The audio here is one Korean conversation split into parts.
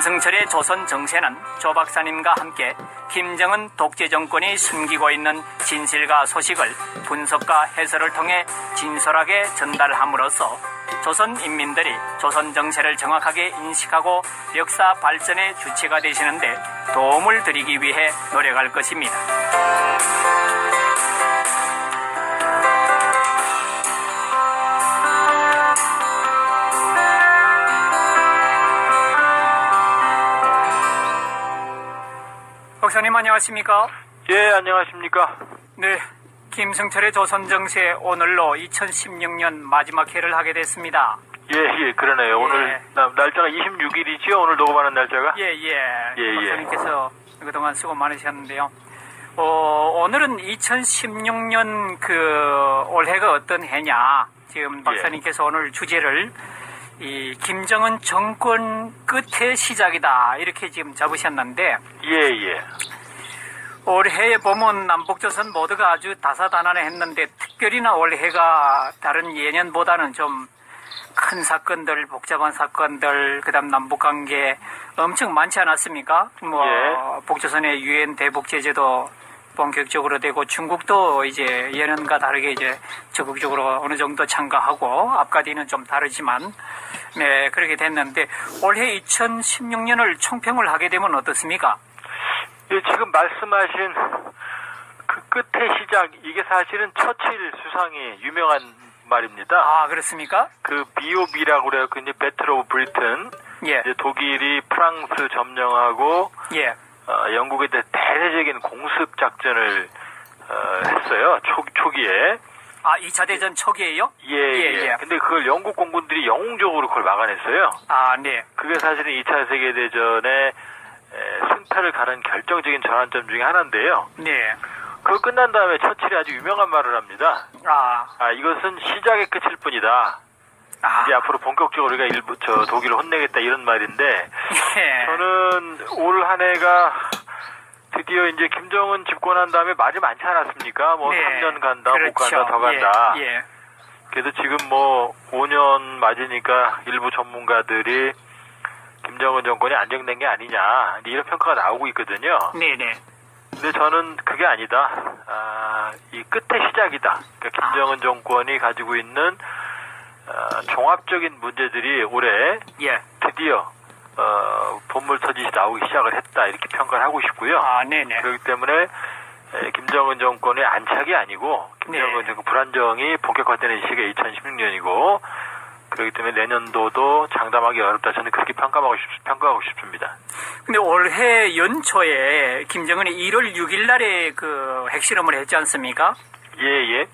김승철의 조선 정세는 조 박사님과 함께 김정은 독재 정권이 숨기고 있는 진실과 소식을 분석과 해설을 통해 진솔하게 전달함으로써 조선 인민들이 조선 정세를 정확하게 인식하고 역사 발전의 주체가 되시는데 도움을 드리기 위해 노력할 것입니다. 박사님 안녕하십니까? 예, 안녕하십니까? 네, 김승철의 조선정세 오늘로 2016년 마지막 회를 하게 됐습니다. 예, 그러네요. 예. 오늘 날짜가 26일이지요? 오늘 녹음하는 날짜가? 예. 박사님께서 그동안 수고 많으셨는데요. 오늘은 2016년 올해가 어떤 해냐. 지금 박사님께서 오늘 주제를 이 김정은 정권 끝의 시작이다 이렇게 지금 잡으셨는데 예. 올해에 보면 남북조선 모두가 아주 다사다난했는데 특별히나 올해가 다른 예년보다는 좀 큰 사건들, 복잡한 사건들, 그다음 남북관계 엄청 많지 않았습니까? 북조선의 유엔 대북 제재도 본격적으로 되고 중국도 이제 예년과 다르게 이제 적극적으로 어느 정도 참가하고 앞가디는 좀 다르지만 네 그렇게 됐는데 올해 2016년을 총평을 하게 되면 어떻습니까? 예, 지금 말씀하신 그 끝의 시작, 이게 사실은 처칠 수상이 유명한 말입니다. 아, 그렇습니까? 그 BOB라고 그래요. 그 이제 배틀 오브 브리튼. 예. 이제 독일이 프랑스 점령하고 영국에 대해 대대적인 공습 작전을 했어요. 초기에. 아, 2차 대전 초기에요? 예. 근데 그걸 영국 공군들이 영웅적으로 그걸 막아냈어요. 아, 네. 그게 사실은 2차 세계대전의 승패를 가른 결정적인 전환점 중에 하나인데요. 네. 그거 끝난 다음에 처칠이 아주 유명한 말을 합니다. 이것은 시작의 끝일 뿐이다. 이제 앞으로 본격적으로 우리가 독일을 혼내겠다 이런 말인데 저는 올 한 해가 드디어 이제 김정은 집권한 다음에 말이 많지 않았습니까? 3년 간다, 그렇죠. 못 간다, 더 간다. 예. 그래도 지금 5년 맞으니까 일부 전문가들이 김정은 정권이 안정된 게 아니냐 이런 평가가 나오고 있거든요. 네네. 근데 저는 그게 아니다. 이 끝의 시작이다. 그러니까 김정은 정권이 가지고 있는 종합적인 문제들이 올해 드디어 본물 터지시 나오기 시작을 했다 이렇게 평가를 하고 싶고요. 네네. 그렇기 때문에 김정은 정권의 안착이 아니고 김정은 정권 불안정이 본격화되는 시기가 2016년이고 그렇기 때문에 내년도도 장담하기 어렵다. 저는 그렇게 평가하고 싶습니다. 근데 올해 연초에 김정은이 1월 6일 날에 그 핵실험을 했지 않습니까? 예.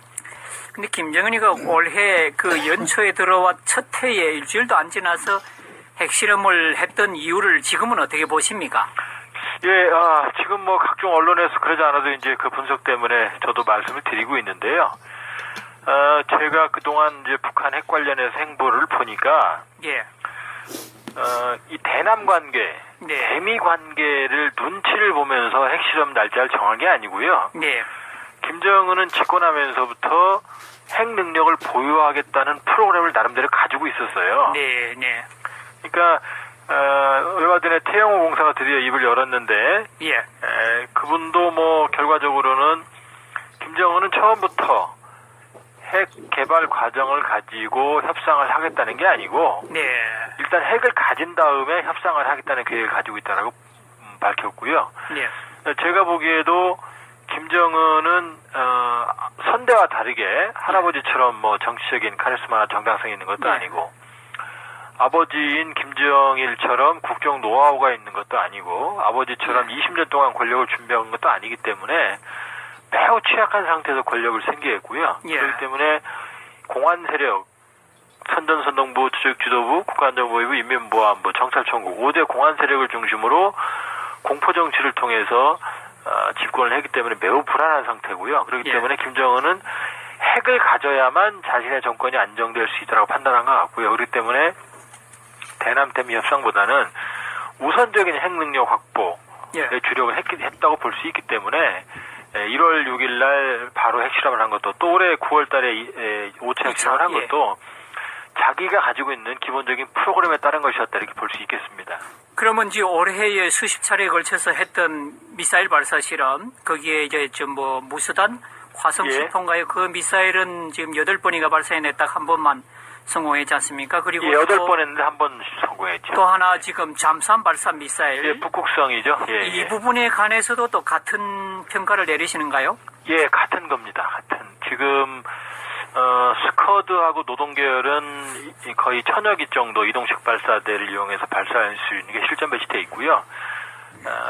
근데 김정은이가 올해 그 연초에 들어와 첫 해에 일주일도 안 지나서 핵실험을 했던 이유를 지금은 어떻게 보십니까? 예, 지금 각종 언론에서 그러지 않아도 이제 그 분석 때문에 저도 말씀을 드리고 있는데요. 제가 그동안 이제 북한 핵 관련해서 행보를 보니까, 이 대남 관계, 대미 관계를 눈치를 보면서 핵실험 날짜를 정한 게 아니고요. 김정은은 집권하면서부터 핵 능력을 보유하겠다는 프로그램을 나름대로 가지고 있었어요. 그러니까, 얼마 전에 태영호 공사가 드디어 입을 열었는데, 그분도 결과적으로는 김정은은 처음부터 핵 개발 과정을 가지고 협상을 하겠다는 게 아니고 일단 핵을 가진 다음에 협상을 하겠다는 계획을 가지고 있다라고 밝혔고요. 제가 보기에도 김정은은 선대와 다르게 할아버지처럼 정치적인 카리스마나 정당성이 있는 것도 아니고 아버지인 김정일처럼 국정 노하우가 있는 것도 아니고 아버지처럼 20년 동안 권력을 준비한 것도 아니기 때문에 매우 취약한 상태에서 권력을 생겨했고요. 그렇기 때문에 공안 세력, 선전선동부, 조직지도부, 국가안전보위부, 인민보안부, 정찰총국 5대 공안 세력을 중심으로 공포정치를 통해서 집권을 했기 때문에 매우 불안한 상태고요. 그렇기 때문에 김정은은 핵을 가져야만 자신의 정권이 안정될 수 있다고 판단한 것 같고요. 그렇기 때문에 대남-대미 협상보다는 우선적인 핵 능력 확보에 주력을 했다고 볼 수 있기 때문에 1월 6일 날 바로 핵실험을 한 것도 또 올해 9월 달에 5차 핵실험을 한 것도 자기가 가지고 있는 기본적인 프로그램에 따른 것이었다 이렇게 볼 수 있겠습니다. 그러면 이제 올해에 수십 차례에 걸쳐서 했던 미사일 발사 실험, 거기에 이제 뭐 무수단 화성 10호인가요? 그 미사일은 지금 8번이가 발사해냈다 한 번만 성공했지 않습니까? 그리고 8번 했는데 한 번 성공했죠. 또 하나 지금 잠수함 발사 미사일. 예, 북극성이죠. 예, 이 부분에 관해서도 또 같은 평가를 내리시는가요? 예, 같은 겁니다. 같은. 지금 스커드하고 노동계열은 거의 1000여 기 정도 이동식 발사대를 이용해서 발사할 수 있는 게 실전 배치되어 있고요.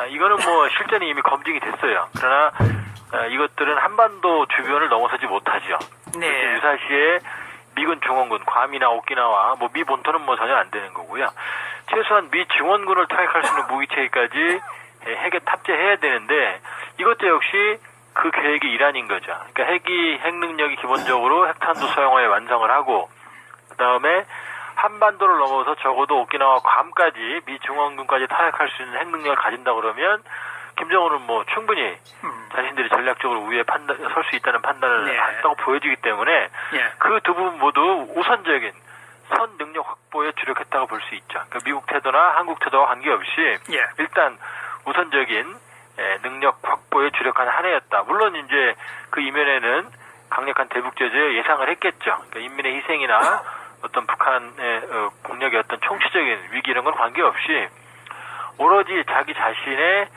이거는 뭐 실전이 이미 검증이 됐어요. 그러나 이것들은 한반도 주변을 넘어서지 못하죠. 네. 유사시에 미군 중원군, 괌이나 오키나와, 뭐 미 본토는 뭐 전혀 안 되는 거고요. 최소한 미 증원군을 타격할 수 있는 무기체계까지 핵에 탑재해야 되는데 이것도 역시 그 계획의 일환인 거죠. 그러니까 핵 능력이 기본적으로 핵탄두 소형화에 완성을 하고 그다음에 한반도를 넘어서 적어도 오키나와 괌까지 미 증원군까지 타격할 수 있는 핵 능력을 가진다 그러면 김정은은 뭐 충분히 자신들이 전략적으로 우위에 설 수 있다는 판단을 했다고 보여지기 때문에 그 두 부분 모두 우선적인 선 능력 확보에 주력했다고 볼 수 있죠. 그러니까 미국 태도나 한국 태도와 관계없이 일단 우선적인 능력 확보에 주력한 한 해였다. 물론 이제 그 이면에는 강력한 대북 제재 예상을 했겠죠. 그러니까 인민의 희생이나 어떤 북한의 국력의 어떤 총체적인 위기 이런 건 관계없이 오로지 자기 자신의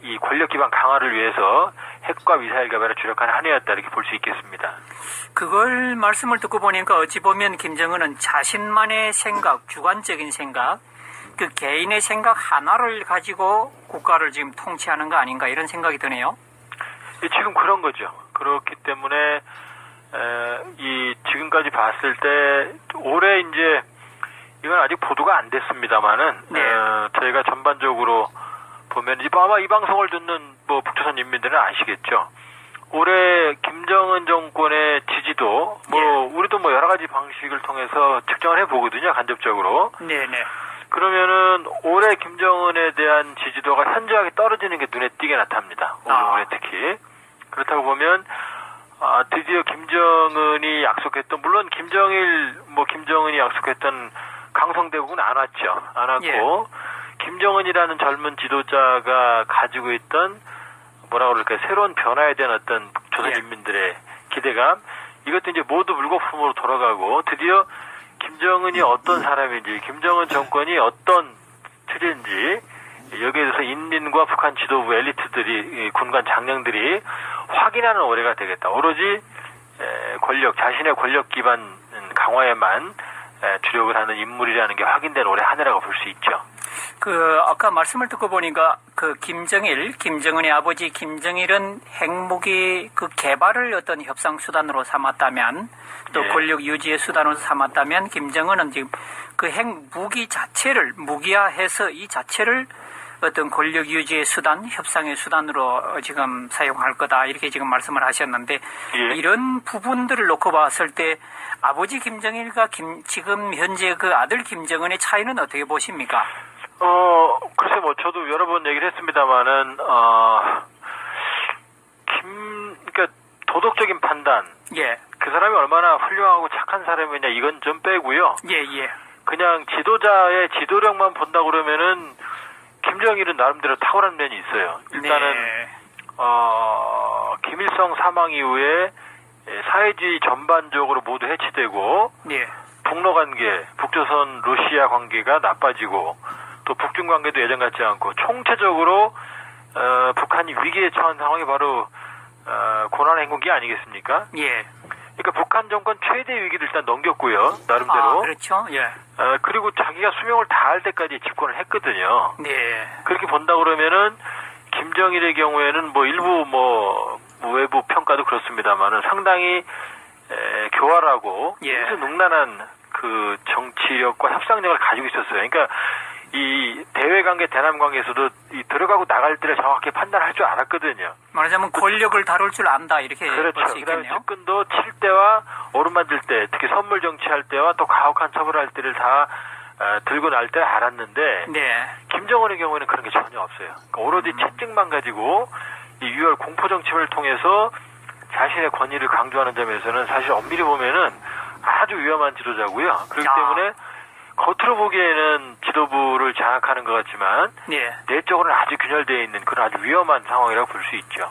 이 권력 기반 강화를 위해서 핵과 미사일 개발에 주력한 한 해였다 이렇게 볼 수 있겠습니다. 그걸 말씀을 듣고 보니까 어찌 보면 김정은은 자신만의 생각, 주관적인 생각, 그 개인의 생각 하나를 가지고 국가를 지금 통치하는 거 아닌가 이런 생각이 드네요. 지금 그런 거죠. 그렇기 때문에 이 지금까지 봤을 때 올해 이제 이건 아직 보도가 안 됐습니다만은 저희가 전반적으로 보면 아마 이 방송을 듣는 뭐 북조선 인민들은 아시겠죠. 올해 김정은 정권의 지지도 우리도 뭐 여러 가지 방식을 통해서 측정을 해보거든요. 간접적으로. 네네. 그러면은 올해 김정은에 대한 지지도가 현저하게 떨어지는 게 눈에 띄게 나타납니다. 올해 특히. 그렇다고 보면 드디어 김정은이 약속했던 물론 김정은이 약속했던 강성대국은 안 왔죠. 안 왔고 김정은이라는 젊은 지도자가 가지고 있던 뭐라고 그럴까요? 새로운 변화에 대한 어떤 조선 인민들의 기대감 이것도 이제 모두 물거품으로 돌아가고 드디어 김정은이 어떤 사람인지 김정은 정권이 어떤 체제인지 여기에 대해서 인민과 북한 지도부 엘리트들이 군관 장령들이 확인하는 올해가 되겠다. 오로지 자신의 권력 기반 강화에만 주력을 하는 인물이라는 게 확인된 올해 한 해라고 볼 수 있죠. 아까 말씀을 듣고 보니까 김정은의 아버지 김정일은 핵무기 개발을 어떤 협상 수단으로 삼았다면 또 권력 유지의 수단으로 삼았다면 김정은은 지금 그 핵무기 자체를 무기화해서 이 자체를 어떤 권력 유지의 수단, 협상의 수단으로 지금 사용할 거다 이렇게 지금 말씀을 하셨는데 이런 부분들을 놓고 봤을 때 아버지 김정일과 지금 현재 그 아들 김정은의 차이는 어떻게 보십니까? 글쎄 저도 여러 번 얘기를 했습니다만은 그러니까 도덕적인 판단, 그 사람이 얼마나 훌륭하고 착한 사람이냐 이건 좀 빼고요. 그냥 지도자의 지도력만 본다 그러면은 김정일은 나름대로 탁월한 면이 있어요. 일단은 김일성 사망 이후에 사회주의 전반적으로 모두 해치되고 북러 관계, 북조선 러시아 관계가 나빠지고 또 북중 관계도 예전 같지 않고 총체적으로 북한이 위기에 처한 상황이 바로 고난의 행군기 아니겠습니까? 그러니까 북한 정권 최대 위기를 일단 넘겼고요. 나름대로. 그렇죠. 그리고 자기가 수명을 다할 때까지 집권을 했거든요. 그렇게 본다 그러면은 김정일의 경우에는 일부 외부 평가도 그렇습니다만은 상당히 교활하고 능란한 그 정치력과 협상력을 가지고 있었어요. 그러니까 이 대외 관계, 대남 관계에서도 이 들어가고 나갈 때를 정확히 판단할 줄 알았거든요. 말하자면 권력을 다룰 줄 안다 이렇게 볼 수 있겠네요. 그다음에 측근도 칠 때와 오르만들 때, 특히 선물 정치할 때와 또 가혹한 처벌할 때를 다 들고 날 때 알았는데 김정은의 경우에는 그런 게 전혀 없어요. 그러니까 오로지 채찍만 가지고 이 6월 공포 정치를 통해서 자신의 권위를 강조하는 점에서는 사실 엄밀히 보면은 아주 위험한 지도자고요. 그렇기 때문에 겉으로 보기에는 지도부를 장악하는 것 같지만 네. 내적으로는 아주 균열되어 있는 그런 아주 위험한 상황이라고 볼 수 있죠.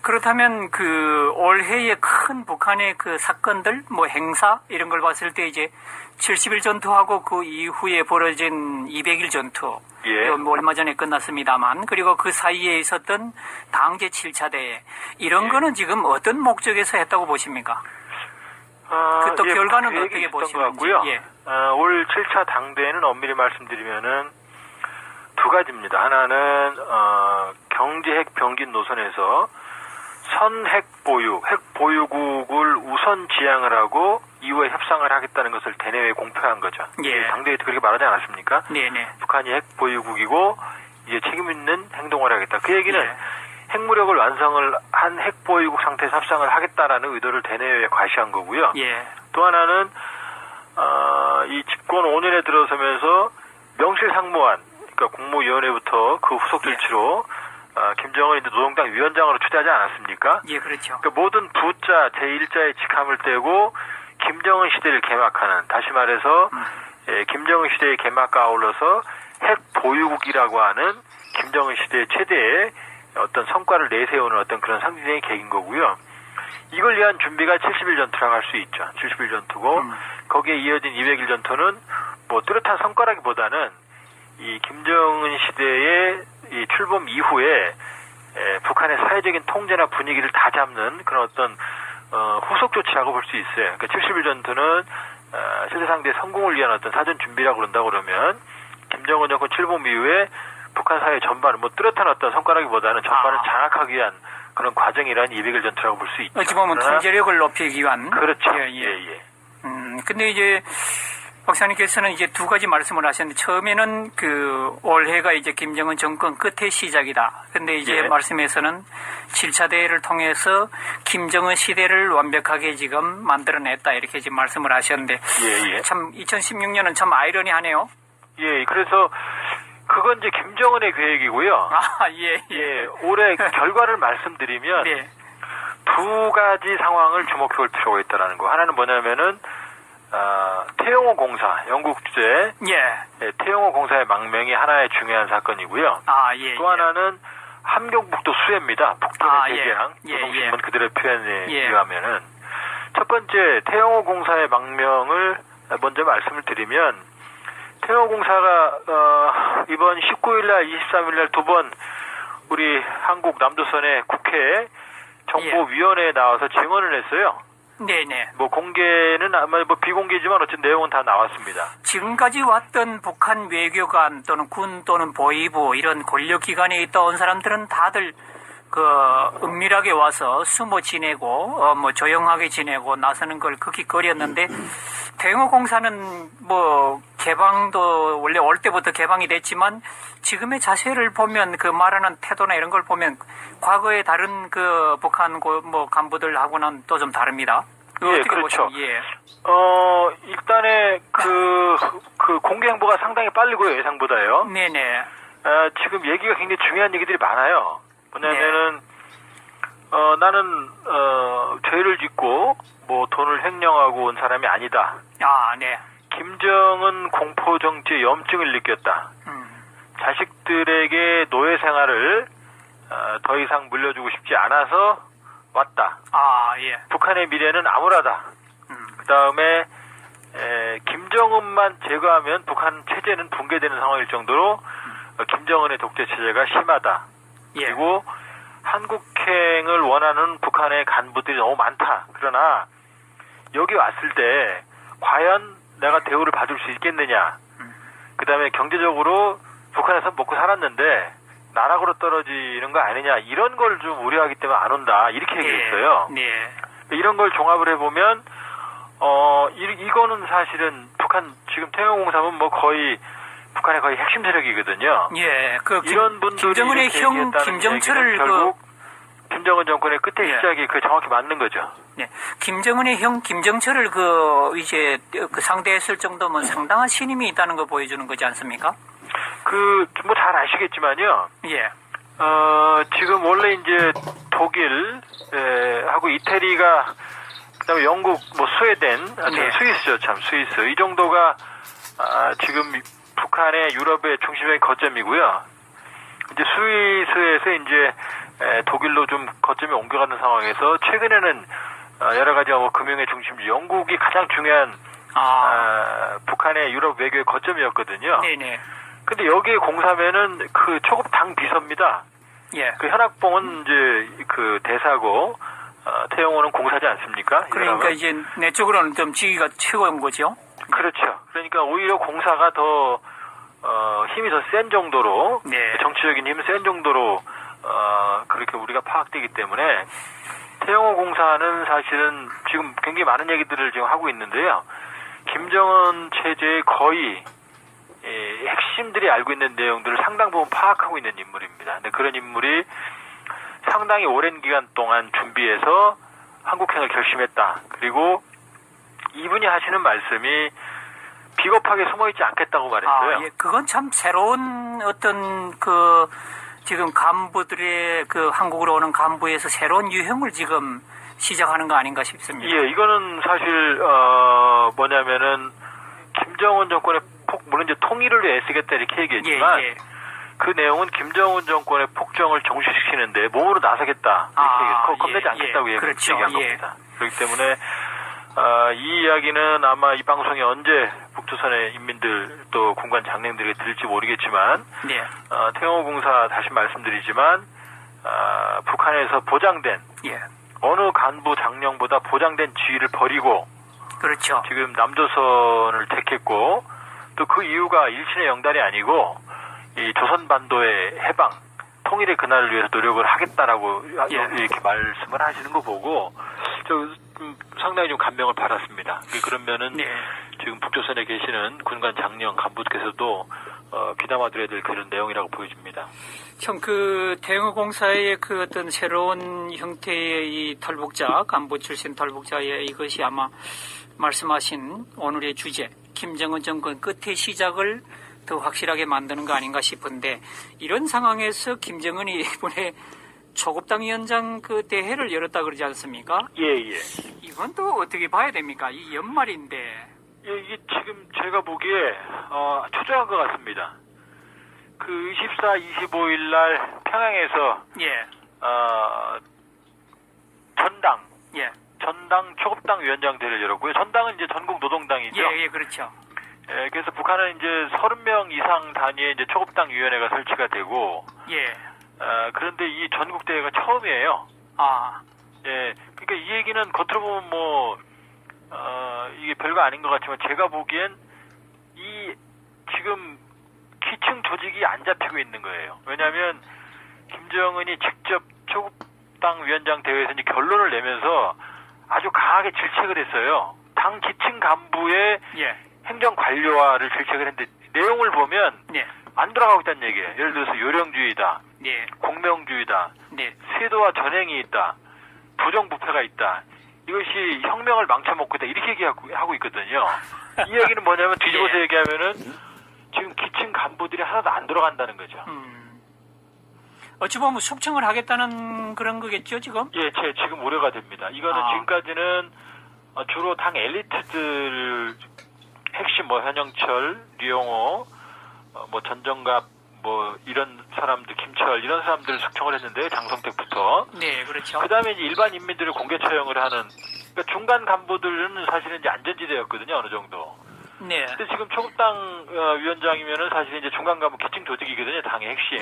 그렇다면 그 올해의 큰 북한의 그 사건들, 뭐 행사 이런 걸 봤을 때 이제 70일 전투하고 그 이후에 벌어진 200일 전투, 예. 뭐 얼마 전에 끝났습니다만, 그리고 그 사이에 있었던 당제 7차 대회 이런 예. 거는 지금 어떤 목적에서 했다고 보십니까? 그 또 예, 결과는 그 어떻게 있었던 것 보시는지? 같고요. 예. 올 7차 당대회는 엄밀히 말씀드리면은 두 가지입니다. 하나는 경제핵 병진 노선에서 선핵 보유, 핵 보유국을 우선 지향을 하고 이후에 협상을 하겠다는 것을 대내외에 공표한 거죠. 예. 당대회에도 그렇게 말하지 않았습니까? 네네. 북한이 핵 보유국이고 이제 책임 있는 행동을 하겠다. 그 얘기는 예. 핵무력을 완성을 한 핵 보유국 상태에서 협상을 하겠다라는 의도를 대내외에 과시한 거고요. 예. 또 하나는 이 집권 5년에 들어서면서 명실상부한, 그러니까 국무위원회부터 그 후속 조치로 김정은이 노동당 위원장으로 추대하지 않았습니까? 예, 그렇죠. 그러니까 모든 부자 제1자의 직함을 떼고 김정은 시대를 개막하는, 다시 말해서 김정은 시대의 개막과 아울러서 핵 보유국이라고 하는 김정은 시대의 최대의 어떤 성과를 내세우는 어떤 그런 상징적인 계기인 거고요. 이걸 위한 준비가 70일 전투라고 할 수 있죠. 70일 전투고 거기에 이어진 200일 전투는 뭐 뚜렷한 성과라기보다는 이 김정은 시대의 이 출범 이후에 북한의 사회적인 통제나 분위기를 다 잡는 그런 어떤 후속 조치라고 볼 수 있어요. 그러니까 70일 전투는 세대 상대 성공을 위한 어떤 사전 준비라고 그런다고 그러면 김정은 정권 출범 이후에 북한 사회 전반을 뭐 뚜렷한 어떤 성과라기보다는 전반을 장악하기 위한 그런 과정이라는 200일 전투라고 볼 수 있죠. 어찌 보면 통제력을 높이기 위한. 그렇죠. 예. 근데 이제 박사님께서는 이제 두 가지 말씀을 하셨는데, 처음에는 그 올해가 이제 김정은 정권 끝의 시작이다. 근데 이제 예. 말씀에서는 7차 대회를 통해서 김정은 시대를 완벽하게 지금 만들어냈다. 이렇게 지금 말씀을 하셨는데. 예. 참 2016년은 참 아이러니하네요. 예, 그래서 그건 이제 김정은의 계획이고요. 예. 올해 결과를 말씀드리면 네. 두 가지 상황을 주목해 볼 필요가 있다라는 거. 하나는 뭐냐면은 태영호 공사, 영국 주재 태영호 공사의 망명이 하나의 중요한 사건이고요. 또 하나는 함경북도 수해입니다. 북한의 대재앙, 노동신문 그들의 표현에 의하면은 첫 번째 태영호 공사의 망명을 먼저 말씀을 드리면, 태영호 공사가 이번 19일날, 23일날 두 번 우리 한국 남조선의 국회 정보위원회에 나와서 증언을 했어요. 네네. 뭐 공개는 아마 뭐 비공개지만 어쨌든 내용은 다 나왔습니다. 지금까지 왔던 북한 외교관 또는 군 또는 보위부 이런 권력기관에 있다 온 사람들은 다들 그 은밀하게 와서 숨어 지내고 뭐 조용하게 지내고 나서는 걸 극히 꺼렸는데, 대응호공사는 뭐 개방도 원래 올 때부터 개방이 됐지만 지금의 자세를 보면, 그 말하는 태도나 이런 걸 보면 과거에 다른 그 북한 뭐 간부들하고는 또 좀 다릅니다. 예, 어떻게 그렇죠. 보시면, 예. 일단의 그 공개 행보가 상당히 빠르고요, 예상보다요. 네네. 지금 얘기가 굉장히 중요한 얘기들이 많아요. 뭐냐면은 나는 죄를 짓고 뭐 돈을 횡령하고 온 사람이 아니다. 네. 김정은 공포 정치의 염증을 느꼈다. 자식들에게 노예 생활을 더 이상 물려주고 싶지 않아서 왔다. 예. 북한의 미래는 암울하다. 그 다음에 김정은만 제거하면 북한 체제는 붕괴되는 상황일 정도로 김정은의 독재 체제가 심하다. 그리고 한국행을 원하는 북한의 간부들이 너무 많다. 그러나 여기 왔을 때 과연 내가 대우를 받을 수 있겠느냐. 그 다음에 경제적으로 북한에서 먹고 살았는데 나락으로 떨어지는 거 아니냐. 이런 걸 좀 우려하기 때문에 안 온다. 이렇게 얘기했어요. 네. 이런 걸 종합을 해보면 이거는 사실은 북한 지금 태영공사는 뭐 거의 북한의 거의 핵심 세력이거든요. 예, 이런 분들이 김정은의 형 김정철을 결국 김정은 정권의 끝에 예. 시작이 정확히 맞는 거죠. 네, 김정은의 형 김정철을 이제 상대했을 정도면 상당한 신임이 있다는 거 보여주는 거지 않습니까? 뭐 잘 아시겠지만요. 예. 지금 원래 이제 독일 하고 이태리가, 그다음에 영국, 뭐 스웨덴, 스위스죠, 참 스위스 이 정도가 지금 북한의 유럽의 중심적인 거점이고요. 이제 스위스에서 이제 독일로 좀 거점이 옮겨가는 상황에서 최근에는 여러 가지 금융의 중심지 영국이 가장 중요한 북한의 유럽 외교의 거점이었거든요. 네네. 근데 여기에 공사면은 그 초급 당 비서입니다. 예. 그 현악봉은 이제 그 대사고 태영호는 공사지 않습니까? 그러니까 이제 내 쪽으로는 좀 직위가 최고인 거죠. 그렇죠. 그러니까 오히려 공사가 더 힘이 더 센 정도로 네. 정치적인 힘이 센 정도로 그렇게 우리가 파악되기 때문에 태영호 공사는 사실은 지금 굉장히 많은 얘기들을 지금 하고 있는데요. 김정은 체제의 거의 핵심들이 알고 있는 내용들을 상당 부분 파악하고 있는 인물입니다. 근데 그런 인물이 상당히 오랜 기간 동안 준비해서 한국행을 결심했다. 그리고 이분이 하시는 말씀이 비겁하게 숨어있지 않겠다고 말했어요. 예, 그건 참 새로운 어떤 지금 간부들의 한국으로 오는 간부에서 새로운 유형을 지금 시작하는 거 아닌가 싶습니다. 예, 이거는 사실 뭐냐면은 김정은 정권의 물론 이제 통일을 위해 애쓰겠다 이렇게 얘기했지만 예. 그 내용은 김정은 정권의 폭정을 정식시키는데 몸으로 나서겠다 이렇게 얘기해서 겁내지 않겠다고 그렇죠. 얘기한 겁니다. 그렇기 때문에 이 이야기는 아마 이 방송이 언제 북조선의 인민들 또 군관 장령들에게 들을지 모르겠지만 네. 태영호 공사 다시 말씀드리지만 북한에서 보장된 어느 간부 장령보다 보장된 지위를 버리고 그렇죠. 지금 남조선을 택했고 또 그 이유가 일신의 영달이 아니고 이 조선반도의 해방 통일의 그날을 위해서 노력을 하겠다라고 이렇게 말씀을 하시는 거 보고 상당히 좀 감명을 받았습니다. 그러면은 지금 북조선에 계시는 군관 장령 간부께서도 귀담아 들어야 될 그런 내용이라고 보여집니다. 참 태영호 공사의 어떤 새로운 형태의 이 탈북자 간부 출신 탈북자의 이것이 아마 말씀하신 오늘의 주제 김정은 정권 끝의 시작을 더 확실하게 만드는 거 아닌가 싶은데 이런 상황에서 김정은이 이번에 초급당 위원장 대회를 열었다 그러지 않습니까? 예. 이건 또 어떻게 봐야 됩니까? 이 연말인데. 예, 이게 지금 제가 보기에 초조한 것 같습니다. 24, 25일 날 평양에서 전당 초급당 위원장 대회를 열었고요. 전당은 이제 전국 노동당이죠. 예, 그렇죠. 예, 그래서 북한은 이제 30명 이상 단위의 이제 초급당 위원회가 설치가 되고 그런데 이 전국 대회가 처음이에요. 예, 그러니까 이 얘기는 겉으로 보면 이게 별거 아닌 것 같지만 제가 보기엔 이 지금 기층 조직이 안 잡히고 있는 거예요. 왜냐하면 김정은이 직접 초급당 위원장 대회에서 이제 결론을 내면서 아주 강하게 질책을 했어요. 당 기층 간부의 행정 관료화를 질책을 했는데 내용을 보면 안 돌아가고 있다는 얘기예요. 예를 들어서 요령주의다, 공명주의다, 세도와 전행이 있다, 부정부패가 있다. 이것이 혁명을 망쳐먹고 있다. 이렇게 얘기하고 있거든요. 이 얘기는 뭐냐면 뒤집어서 얘기하면은 지금 기층 간부들이 하나도 안 돌아간다는 거죠. 어찌 보면 숙청을 하겠다는 그런 거겠죠, 지금? 예, 지금 우려가 됩니다. 이거는 지금까지는 주로 당 엘리트들 핵심 현영철, 류영호, 전정갑 이런 사람들, 김철 이런 사람들을 숙청을 했는데 장성택부터. 네, 그렇죠. 그다음에 이제 일반 인민들을 공개 처형을 하는 그러니까 중간 간부들은 사실은 이제 안전지대였거든요, 어느 정도. 네. 근데 지금 초급당 위원장이면은 사실 이제 중간 간부 기층 조직이거든요, 당의 핵심.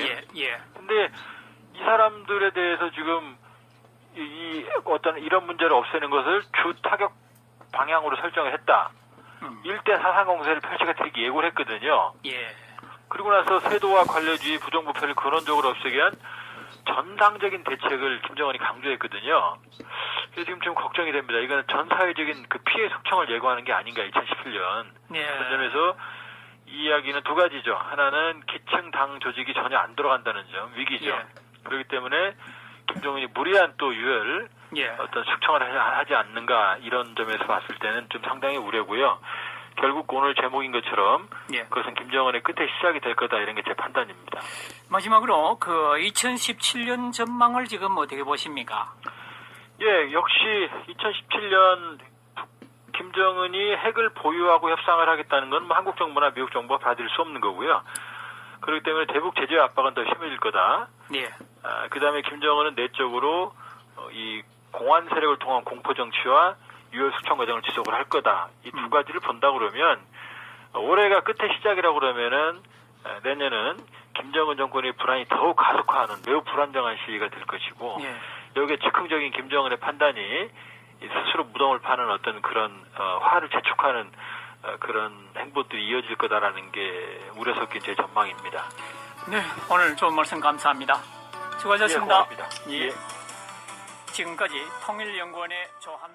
근데 이 사람들에 대해서 지금 이 어떤 이런 문제를 없애는 것을 주 타격 방향으로 설정을 했다. 1대 사상 공세를 펼치겠다 예고를 했거든요. 그리고 나서 세도와 관료주의, 부정부패를 근원적으로 없애기 위한 전당적인 대책을 김정은이 강조했거든요. 그래서 지금 좀 걱정이 됩니다. 이거는 전 사회적인 피해 속청을 예고하는 게 아닌가 2017년. 그런 점에서 이 이야기는 두 가지죠. 하나는 기층 당 조직이 전혀 안 돌아간다는 점, 위기죠. 그렇기 때문에 김정은이 무리한 또 유혈, 어떤 숙청을 하지 않는가 이런 점에서 봤을 때는 좀 상당히 우려고요. 결국 오늘 제목인 것처럼 그것은 김정은의 끝의 시작이 될 거다 이런 게 제 판단입니다. 마지막으로 2017년 전망을 지금 어떻게 보십니까? 예, 역시 2017년 김정은이 핵을 보유하고 협상을 하겠다는 건 뭐 한국 정부나 미국 정부가 받을 수 없는 거고요. 그렇기 때문에 대북 제재 압박은 더 심해질 거다. 예. 그다음에 김정은은 내적으로 이 공안 세력을 통한 공포 정치와 유혈 숙청 과정을 지속을 할 거다. 이 두 가지를 본다 그러면 올해가 끝의 시작이라고 그러면은 내년은 김정은 정권의 불안이 더욱 가속화하는 매우 불안정한 시기가 될 것이고 예. 여기에 즉흥적인 김정은의 판단이 스스로 무덤을 파는 어떤 그런 화를 재촉하는 그런 행보들이 이어질 거다라는 게 우려 섞인 제 전망입니다. 네, 오늘 좋은 말씀 감사합니다. 수고하셨습니다. 예, 고맙습니다. 예. 지금까지 통일연구원의 조한